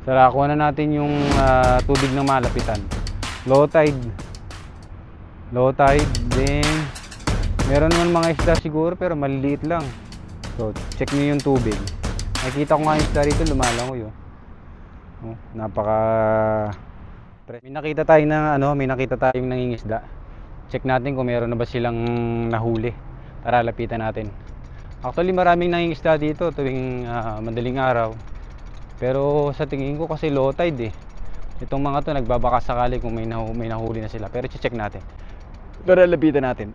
Tara, kuha na natin yung tubig ng malapitan. Low tide. Low tide, then meron naman mga isda siguro pero maliliit lang. So, check nyo yung tubig. Nakikita ko nga yung isda rito, lumalangoy oh. Oh, napaka... May nakita tayong nangingisda. Check natin kung meron na ba silang nahuli. Tara, lapitan natin. Actually, maraming nangingisda dito tuwing madaling araw. Pero sa tingin ko kasi low tide eh. Itong mga to nagbabaka sakali kung may nahuli na sila. Pero check natin. Tara, lapitan natin.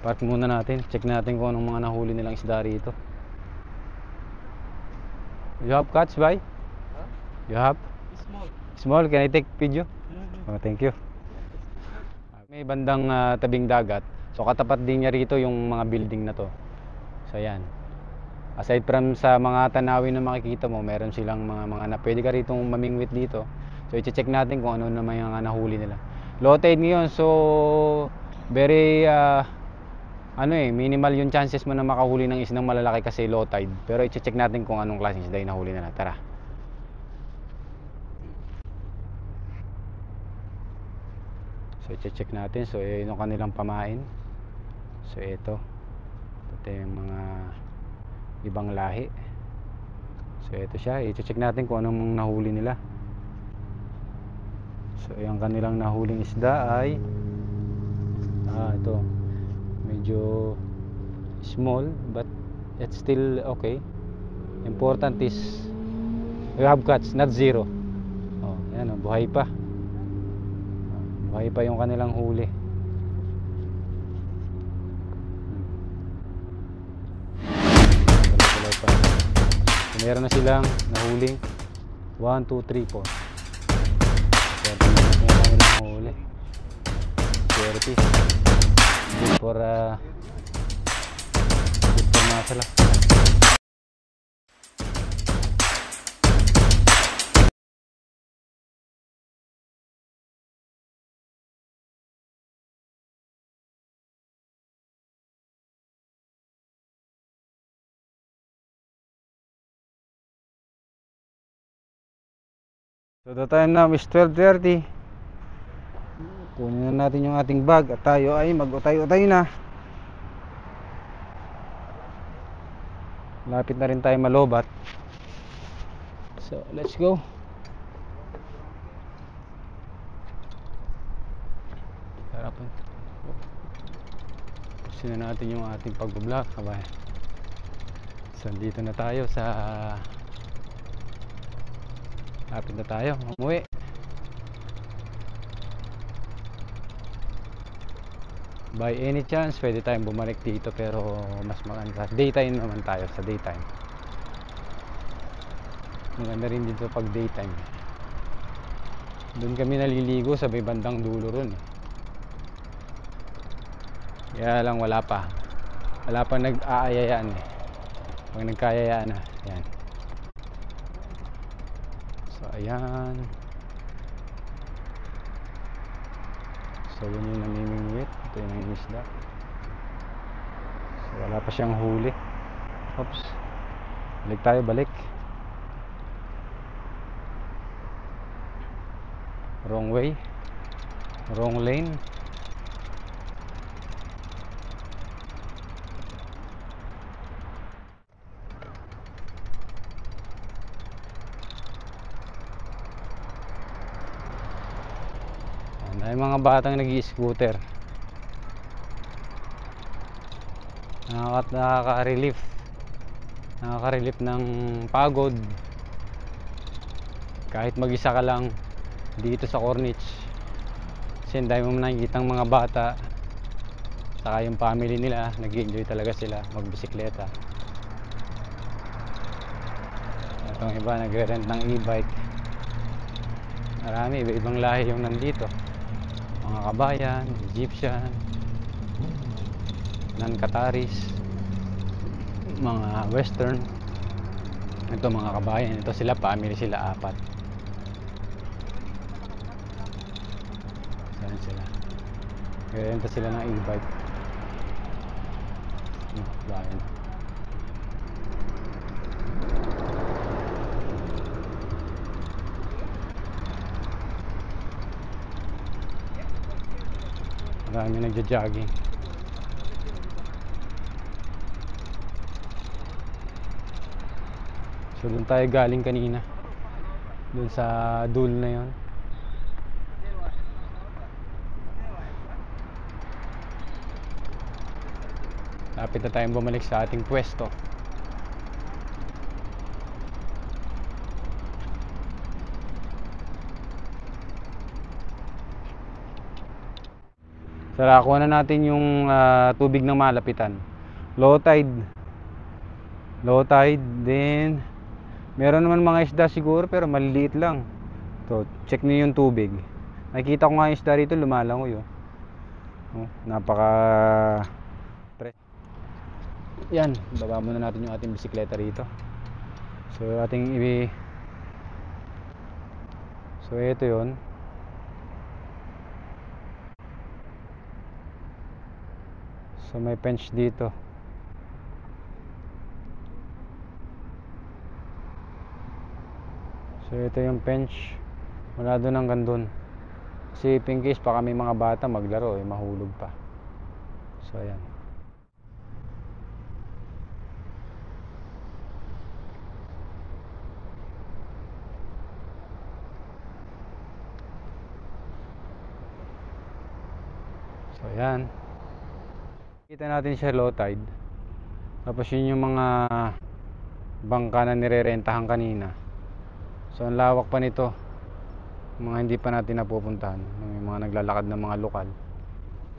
Park muna natin. Check natin kung anong mga nahuli nilang isda rito. You have catch, bye? Huh? You have? Small. Small, can I take video? Oh, thank you. May bandang tabing dagat. So katapat din niya rito yung mga building na to. So yan. Aside from sa mga tanawin na makikita mo, meron silang mga na pwede ka rito mamingwit dito. So i-check natin kung ano naman yung nahuli nila. Low tide ngayon, so very minimal yung chances mo na makahuli ng isdang malalaki kasi low tide. Pero i-check natin kung anong klaseng isda yung nahuli nila. Tara. So i-check natin. So yun yung kanilang pamain. So ito yung mga ibang lahi. So ito siya. I-check natin kung anong nahuli nila. So yung kanilang nahuling isda ay ito. Medyo small but it's still okay. Important is we have catch, not zero. Oh, yan oh, buhay pa. Buhay pa yung kanilang huli. So, meron na silang nahuling 1, 2, 3, 4. Meron na kanilang huli. 30. Good for masala. So the time now is 12:30. Kunin na natin yung ating bag at tayo ay mag-utay-utay na. Lapit na rin tayo malobat. So let's go. Harapan. Pusin na natin yung ating pag-vlog, kabayan. So dito na tayo sa lapit na tayo umuwi. By any chance pwede tayong bumalik dito pero mas maganda daytime naman tayo. Sa daytime maganda rin dito pag daytime. Doon kami naliligo sa may bandang dulo ron. Kaya lang wala pa nag-aayayaan eh. Pag nagkayayaan na yan. So ayan. So yun yung namimingwit. Ito yung isda. So wala pa siyang huli. Oops. Balik. Wrong way. Wrong lane. Ay mga batang nag-i-scooter. Nakaka-relief ng pagod kahit mag-isa ka lang dito sa Corniche. Kasi ang dami mo nakikitang mga bata saka yung family nila, nag-enjoy talaga sila magbisikleta. Itong iba nagre-rent ng e-bike. Marami, iba-ibang lahi yung nandito. Mga kabayan, Egyptian, non-Qataris, mga Western. Ito mga kabayan, ito sila, family sila, 4. Saan sila? Renta sila ng e-bike. Bayan. Marami nagja-jogging. So doon tayo galing kanina, doon sa dulo na yon. Lapit na tayong bumalik sa ating pwesto. Sara, kuha na natin yung tubig ng malapitan. Low tide. Low tide. Then meron naman mga isda siguro pero maliliit lang. So check niyo yung tubig. Nakikita ko nga yung isda rito lumalangoy oh. Napaka yan, baba muna natin yung ating bisikleta rito. So ito yon. So may bench dito. So ito yung bench. Wala doon hanggang doon. Kasi in case baka may mga bata maglaro mahulog pa. So ayan. So ayan. Kita natin siya low tide. Tapos yun yung mga bangka na nirerentahan kanina. So ang lawak pa nito. Mga hindi pa natin napupuntahan. May mga naglalakad ng mga lokal.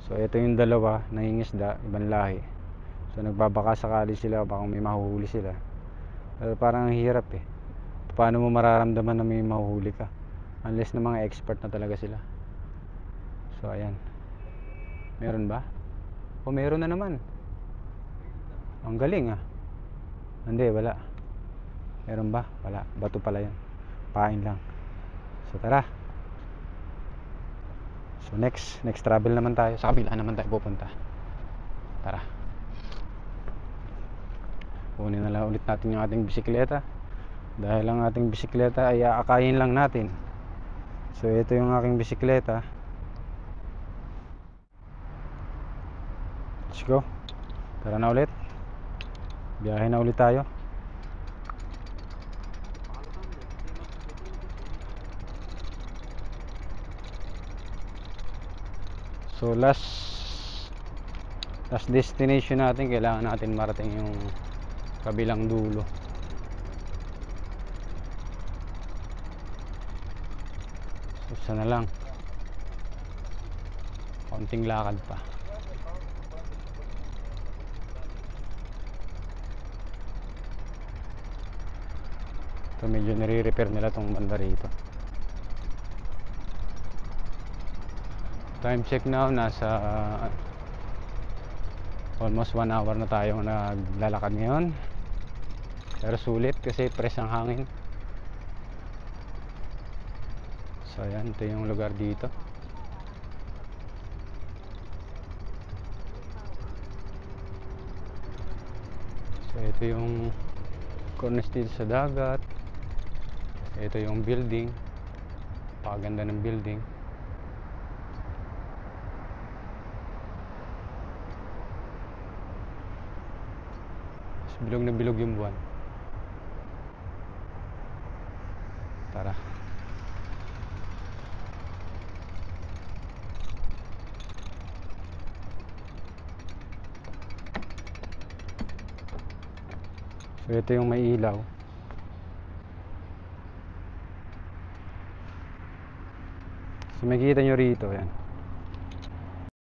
So ito yung dalawa, nangingisda, ibang lahi. So nagbabaka sakali sila, baka may mahuhuli sila. Pero parang ang hirap eh. Paano mo mararamdaman na may mahuhuli ka? Unless na mga expert na talaga sila. So ayan. Meron ba? O meron na naman. Ang galing ah. Hindi, wala. Meron ba? Wala. Bato pala yan. Pain lang. So tara. So next travel naman tayo. Sa kabila naman tayo pupunta. Tara. Kunin na lang ulit natin yung ating bisikleta. Dahil ang ating bisikleta ay aakayin lang natin. So ito yung aking bisikleta. Let's go. Tara na ulit. Biyahe na ulit tayo. So last destination natin, kailangan natin marating yung kabilang dulo. So sana lang. Konting lakad pa. So medyo nire-repair nila tong banda rito. Time check now, nasa almost 1 hour na tayong naglalakad ngayon. Pero sulit kasi fresh ang hangin. So ayan, ito yung lugar dito. So ito yung cornice dito sa dagat. Ito yung building. Paganda ng building. Bilog na bilog yung buwan. Tara. So ito yung may ilaw. So makikita nyo rito yan.